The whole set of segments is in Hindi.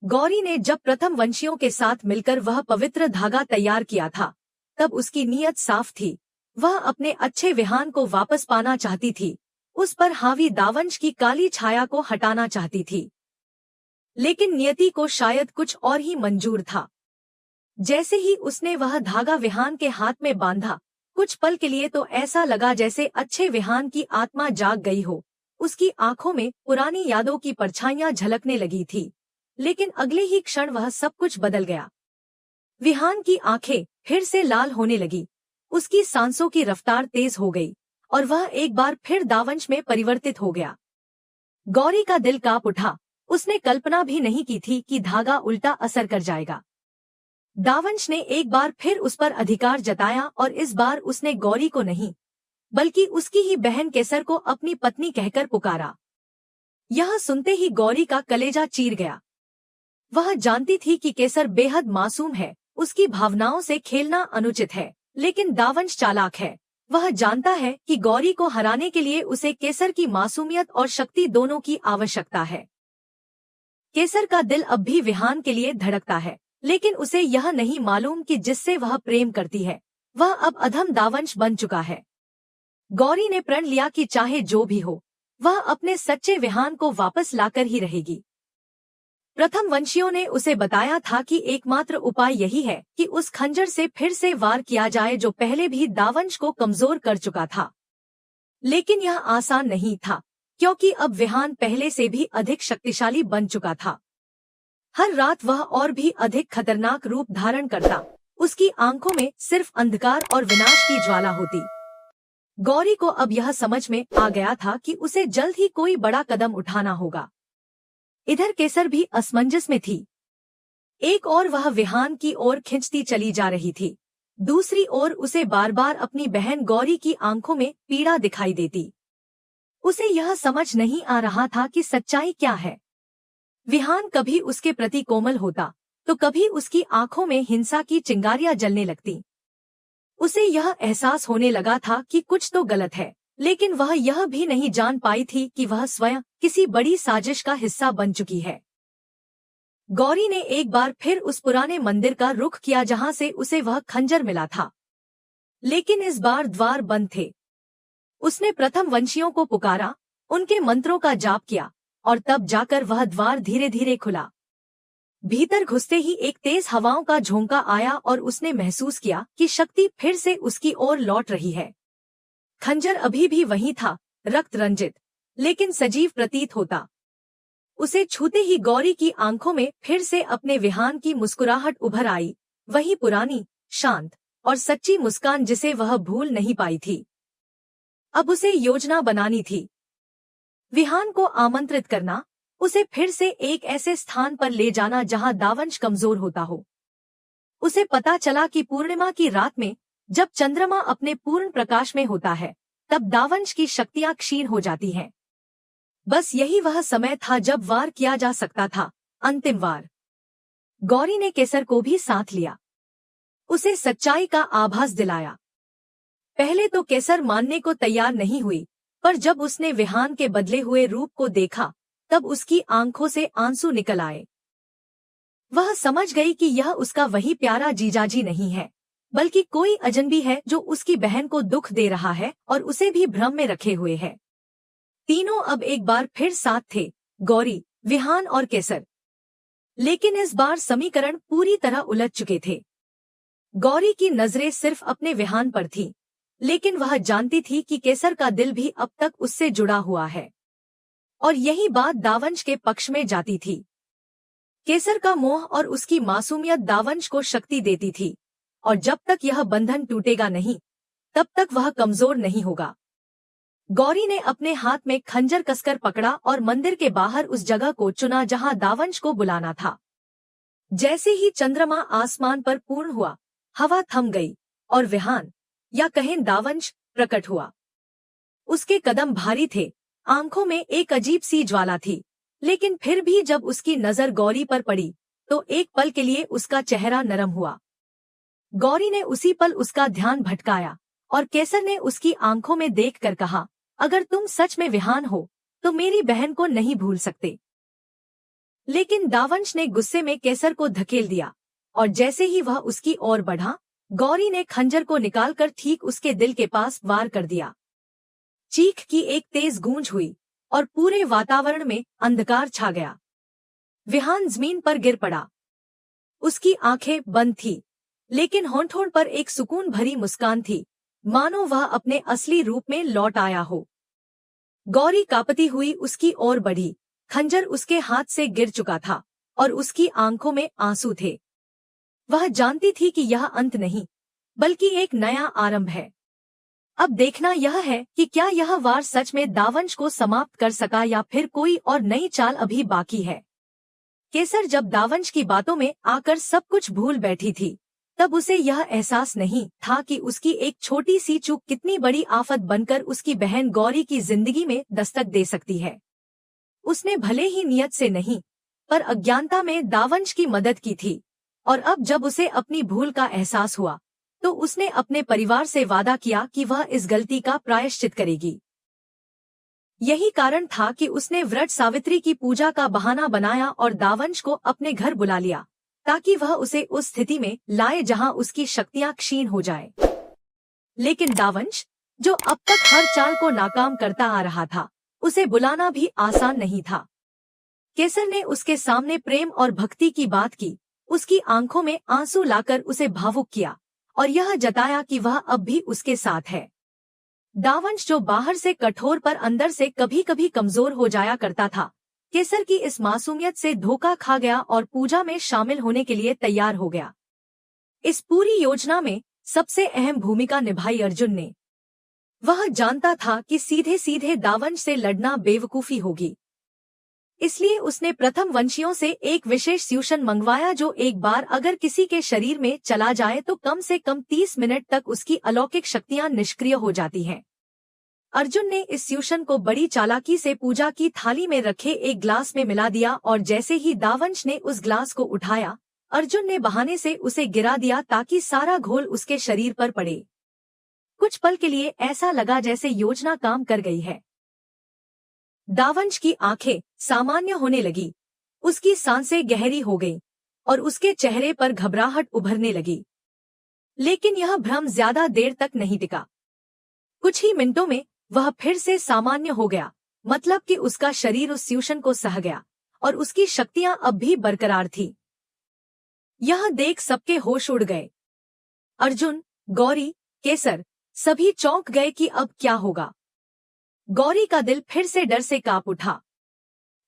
गौरी ने जब प्रथम वंशियों के साथ मिलकर वह पवित्र धागा तैयार किया था, तब उसकी नीयत साफ थी। वह अपने अच्छे विहान को वापस पाना चाहती थी, उस पर हावी दावंश की काली छाया को हटाना चाहती थी। लेकिन नियति को शायद कुछ और ही मंजूर था। जैसे ही उसने वह धागा विहान के हाथ में बांधा, कुछ पल के लिए तो ऐसा लगा जैसे अच्छे विहान की आत्मा जाग गई हो। उसकी आंखों में पुरानी यादों की परछाइयां झलकने लगी थी, लेकिन अगले ही क्षण वह सब कुछ बदल गया। विहान की आंखें फिर से लाल होने लगी, उसकी सांसों की रफ्तार तेज हो गई और वह एक बार फिर दावंश में परिवर्तित हो गया। गौरी का दिल कांप उठा। उसने कल्पना भी नहीं की थी कि धागा उल्टा असर कर जाएगा। दावंश ने एक बार फिर उस पर अधिकार जताया और इस बार उसने गौरी को नहीं, बल्कि उसकी ही बहन केसर को अपनी पत्नी कहकर पुकारा। यह सुनते ही गौरी का कलेजा चीर गया। वह जानती थी कि केसर बेहद मासूम है, उसकी भावनाओं से खेलना अनुचित है, लेकिन दावंश चालाक है। वह जानता है कि गौरी को हराने के लिए उसे केसर की मासूमियत और शक्ति दोनों की आवश्यकता है। केसर का दिल अब भी विहान के लिए धड़कता है, लेकिन उसे यह नहीं मालूम कि जिससे वह प्रेम करती है, वह अब अधम दावंश बन चुका है। गौरी ने प्रण लिया कि चाहे जो भी हो, वह अपने सच्चे विहान को वापस लाकर ही रहेगी। प्रथम वंशियों ने उसे बताया था कि एकमात्र उपाय यही है कि उस खंजर से फिर से वार किया जाए जो पहले भी दावंश को कमजोर कर चुका था। लेकिन यह आसान नहीं था, क्योंकि अब विहान पहले से भी अधिक शक्तिशाली बन चुका था। हर रात वह और भी अधिक खतरनाक रूप धारण करता। उसकी आंखों में सिर्फ अंधकार और विनाश की ज्वाला होती। गौरी को अब यह समझ में आ गया था कि उसे जल्द ही कोई बड़ा कदम उठाना होगा। इधर केसर भी असमंजस में थी। एक ओर वह विहान की ओर खिंचती चली जा रही थी, दूसरी ओर उसे बार बार अपनी बहन गौरी की आंखों में पीड़ा दिखाई देती। उसे यह समझ नहीं आ रहा था कि सच्चाई क्या है। विहान कभी उसके प्रति कोमल होता, तो कभी उसकी आंखों में हिंसा की चिंगारियां जलने लगती। उसे यह एहसास होने लगा था कि कुछ तो गलत है, लेकिन वह यह भी नहीं जान पाई थी कि वह स्वयं किसी बड़ी साजिश का हिस्सा बन चुकी है। गौरी ने एक बार फिर उस पुराने मंदिर का रुख किया जहां से उसे वह खंजर मिला था, लेकिन इस बार द्वार बंद थे। उसने प्रथम वंशियों को पुकारा, उनके मंत्रों का जाप किया और तब जाकर वह द्वार धीरे धीरे खुला। भीतर घुसते ही एक तेज हवाओं का झोंका आया और उसने महसूस किया कि शक्ति फिर से उसकी ओर लौट रही है। खंजर अभी भी वहीं था, रक्त रंजित, लेकिन सजीव प्रतीत होता। उसे छूते ही गौरी की आंखों में फिर से अपने विहान की मुस्कुराहट उभर आई, वही पुरानी, शांत और सच्ची मुस्कान जिसे वह भूल नहीं पाई थी। अब उसे योजना बनानी थी, विहान को आमंत्रित करना, उसे फिर से एक ऐसे स्थान पर ले जाना जहां दावंश कमजोर होता हो। उसे पता चला कि पूर्णिमा की रात में, जब चंद्रमा अपने पूर्ण प्रकाश में होता है, तब दावंश की शक्तियां क्षीण हो जाती हैं। बस यही वह समय था जब वार किया जा सकता था, अंतिम वार। गौरी ने केसर को भी साथ लिया, उसे सच्चाई का आभास दिलाया। पहले तो केसर मानने को तैयार नहीं हुई, पर जब उसने विहान के बदले हुए रूप को देखा, तब उसकी आंखों से आंसू निकल आए। वह समझ गई कि यह उसका वही प्यारा जीजाजी नहीं है, बल्कि कोई अजनबी है जो उसकी बहन को दुख दे रहा है और उसे भी भ्रम में रखे हुए है। तीनों अब एक बार फिर साथ थे, गौरी, विहान और केसर। लेकिन इस बार समीकरण पूरी तरह उलझ चुके थे। गौरी की नजरें सिर्फ अपने विहान पर थीं, लेकिन वह जानती थी कि केसर का दिल भी अब तक उससे जुड़ा हुआ है, और यही बात दावंश के पक्ष में जाती थी। केसर का मोह और उसकी मासूमियत दावंश को शक्ति देती थी, और जब तक यह बंधन टूटेगा नहीं, तब तक वह कमजोर नहीं होगा। गौरी ने अपने हाथ में खंजर कसकर पकड़ा और मंदिर के बाहर उस जगह को चुना जहां दावंश को बुलाना था। जैसे ही चंद्रमा आसमान पर पूर्ण हुआ, हवा थम गई और विहान, या कहें दावंश, प्रकट हुआ। उसके कदम भारी थे, आंखों में एक अजीब सी ज्वाला थी, लेकिन फिर भी जब उसकी नजर गौरी पर पड़ी, तो एक पल के लिए उसका चेहरा नरम हुआ। गौरी ने उसी पल उसका ध्यान भटकाया, और केसर ने उसकी आंखों में देखकर कहा, अगर तुम सच में विहान हो, तो मेरी बहन को नहीं भूल सकते। लेकिन दावंश ने गुस्से में केसर को धकेल दिया और जैसे ही वह उसकी ओर बढ़ा, गौरी ने खंजर को निकालकर ठीक उसके दिल के पास वार कर दिया। चीख की एक तेज गूंज हुई और पूरे वातावरण में अंधकार छा गया। विहान जमीन पर गिर पड़ा। उसकी आंखें बंद थी, लेकिन होंठों पर एक सुकून भरी मुस्कान थी, मानो वह अपने असली रूप में लौट आया हो। गौरी कांपती हुई उसकी ओर बढ़ी। खंजर उसके हाथ से गिर चुका था और उसकी आंखों में आंसू थे। वह जानती थी कि यह अंत नहीं, बल्कि एक नया आरंभ है। अब देखना यह है कि क्या यह वार सच में दावंश को समाप्त कर सका या फिर कोई और नई चाल अभी बाकी है। केसर जब दावंश की बातों में आकर सब कुछ भूल बैठी थी, तब उसे यह एहसास नहीं था कि उसकी एक छोटी सी चूक कितनी बड़ी आफत बनकर उसकी बहन गौरी की जिंदगी में दस्तक दे सकती है। उसने भले ही नियत से नहीं, पर अज्ञानता में दावंश की मदद की थी, और अब जब उसे अपनी भूल का एहसास हुआ, तो उसने अपने परिवार से वादा किया कि वह इस गलती का प्रायश्चित करेगी। यही कारण था कि उसने व्रत सावित्री की पूजा का बहाना बनाया और दावंश को अपने घर बुला लिया, ताकि वह उसे उस स्थिति में लाए जहां उसकी शक्तियां क्षीण हो जाए। लेकिन दावंश, जो अब तक हर चाल को नाकाम करता आ रहा था, उसे बुलाना भी आसान नहीं था। केसर ने उसके सामने प्रेम और भक्ति की बात की, उसकी आंखों में आंसू लाकर उसे भावुक किया और यह जताया कि वह अब भी उसके साथ है। दावंश, जो बाहर से कठोर पर अंदर से कभी कभी कमजोर हो जाया करता था, केसर की इस मासूमियत से धोखा खा गया और पूजा में शामिल होने के लिए तैयार हो गया। इस पूरी योजना में सबसे अहम भूमिका निभाई अर्जुन ने। वह जानता था कि सीधे सीधे दावंश से लड़ना बेवकूफी होगी, इसलिए उसने प्रथम वंशियों से एक विशेष स्यूशन मंगवाया जो एक बार अगर किसी के शरीर में चला जाए तो कम से कम 30 मिनट तक उसकी अलौकिक शक्तियां निष्क्रिय हो जाती हैं। अर्जुन ने इस स्यूशन को बड़ी चालाकी से पूजा की थाली में रखे एक ग्लास में मिला दिया और जैसे ही दावंश ने उस ग्लास को उठाया, अर्जुन ने बहाने से उसे गिरा दिया ताकि सारा घोल उसके शरीर पर पड़े। कुछ पल के लिए ऐसा लगा जैसे योजना काम कर गई है। दावंश की आंखें सामान्य होने लगी, उसकी सांसें गहरी हो गईं और उसके चेहरे पर घबराहट उभरने लगी। लेकिन यह भ्रम ज्यादा देर तक नहीं टिका। कुछ ही मिनटों में वह फिर से सामान्य हो गया, मतलब कि उसका शरीर उस स्यूशन को सह गया और उसकी शक्तियां अब भी बरकरार थी। यह देख सबके होश उड़ गए। अर्जुन, गौरी, केसर सभी चौंक गए कि अब क्या होगा। गौरी का दिल फिर से डर से कांप उठा।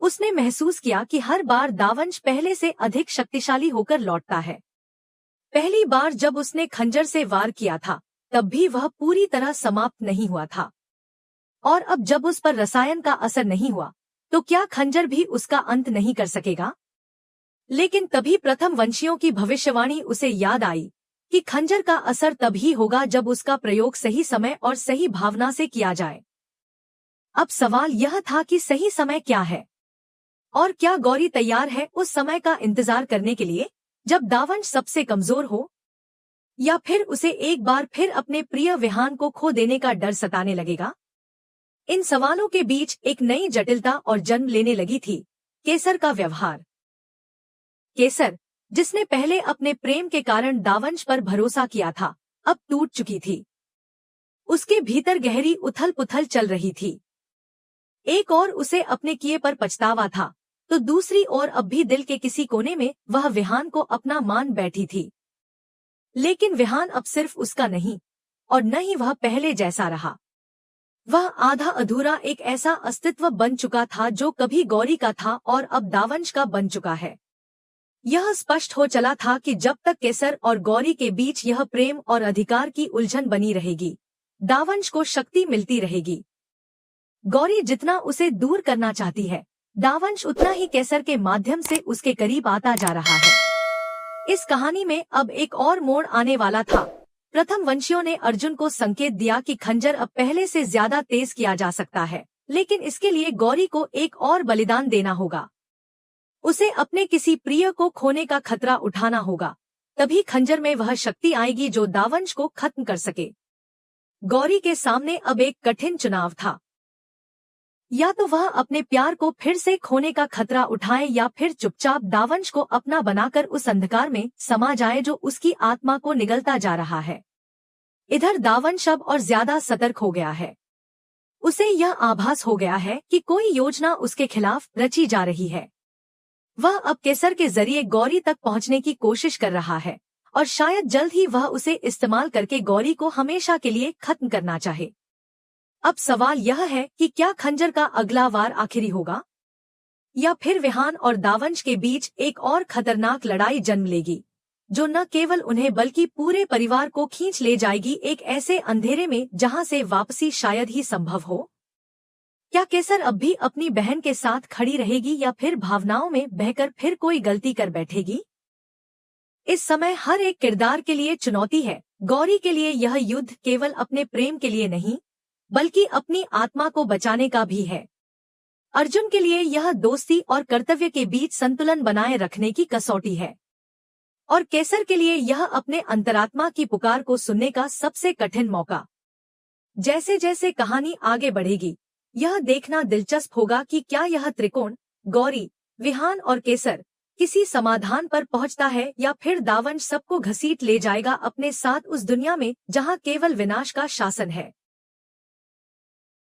उसने महसूस किया कि हर बार दावंश पहले से अधिक शक्तिशाली होकर लौटता है। पहली बार जब उसने खंजर से वार किया था, तब भी वह पूरी तरह समाप्त नहीं हुआ था, और अब जब उस पर रसायन का असर नहीं हुआ, तो क्या खंजर भी उसका अंत नहीं कर सकेगा। लेकिन तभी प्रथम वंशियों की भविष्यवाणी उसे याद आई कि खंजर का असर तभी होगा जब उसका प्रयोग सही समय और सही भावना से किया जाए। अब सवाल यह था कि सही समय क्या है, और क्या गौरी तैयार है उस समय का इंतजार करने के लिए जब दावंश सबसे कमजोर हो, या फिर उसे एक बार फिर अपने प्रिय विहान को खो देने का डर सताने लगेगा। इन सवालों के बीच एक नई जटिलता और जन्म लेने लगी थी, केसर का व्यवहार। केसर, जिसने पहले अपने प्रेम के कारण दावंश पर भरोसा किया था, अब टूट चुकी थी। उसके भीतर गहरी उथल पुथल चल रही थी। एक ओर उसे अपने किए पर पछतावा था, तो दूसरी ओर अब भी दिल के किसी कोने में वह विहान को अपना मान बैठी थी। लेकिन विहान अब सिर्फ उसका नहीं, और न ही वह पहले जैसा रहा। वह आधा अधूरा एक ऐसा अस्तित्व बन चुका था जो कभी गौरी का था और अब दावंश का बन चुका है। यह स्पष्ट हो चला था कि जब तक केसर और गौरी के बीच यह प्रेम और अधिकार की उलझन बनी रहेगी, दावंश को शक्ति मिलती रहेगी। गौरी जितना उसे दूर करना चाहती है, दावंश उतना ही केसर के माध्यम से उसके करीब आता जा रहा है। इस कहानी में अब एक और मोड़ आने वाला था। प्रथम वंशियों ने अर्जुन को संकेत दिया कि खंजर अब पहले से ज्यादा तेज किया जा सकता है, लेकिन इसके लिए गौरी को एक और बलिदान देना होगा। उसे अपने किसी प्रिय को खोने का खतरा उठाना होगा, तभी खंजर में वह शक्ति आएगी जो दावंश को खत्म कर सके। गौरी के सामने अब एक कठिन चुनाव था। या तो वह अपने प्यार को फिर से खोने का खतरा उठाए या फिर चुपचाप दावंश को अपना बनाकर उस अंधकार में समा जाए जो उसकी आत्मा को निगलता जा रहा है। इधर दावंश अब और ज्यादा सतर्क हो गया है। उसे यह आभास हो गया है कि कोई योजना उसके खिलाफ रची जा रही है। वह अब केसर के जरिए गौरी तक पहुंचने की कोशिश कर रहा है और शायद जल्द ही वह उसे इस्तेमाल करके गौरी को हमेशा के लिए खत्म करना चाहे। अब सवाल यह है कि क्या खंजर का अगला वार आखिरी होगा या फिर विहान और दावंश के बीच एक और खतरनाक लड़ाई जन्म लेगी, जो न केवल उन्हें बल्कि पूरे परिवार को खींच ले जाएगी एक ऐसे अंधेरे में जहां से वापसी शायद ही संभव हो। क्या केसर अब भी अपनी बहन के साथ खड़ी रहेगी या फिर भावनाओं में बहकर फिर कोई गलती कर बैठेगी? इस समय हर एक किरदार के लिए चुनौती है। गौरी के लिए यह युद्ध केवल अपने प्रेम के लिए नहीं बल्कि अपनी आत्मा को बचाने का भी है। अर्जुन के लिए यह दोस्ती और कर्तव्य के बीच संतुलन बनाए रखने की कसौटी है और केसर के लिए यह अपने अंतरात्मा की पुकार को सुनने का सबसे कठिन मौका। जैसे जैसे कहानी आगे बढ़ेगी, यह देखना दिलचस्प होगा कि क्या यह त्रिकोण गौरी, विहान और केसर किसी समाधान पर पहुंचता है या फिर दावंश सबको घसीट ले जाएगा अपने साथ उस दुनिया में जहां केवल विनाश का शासन है।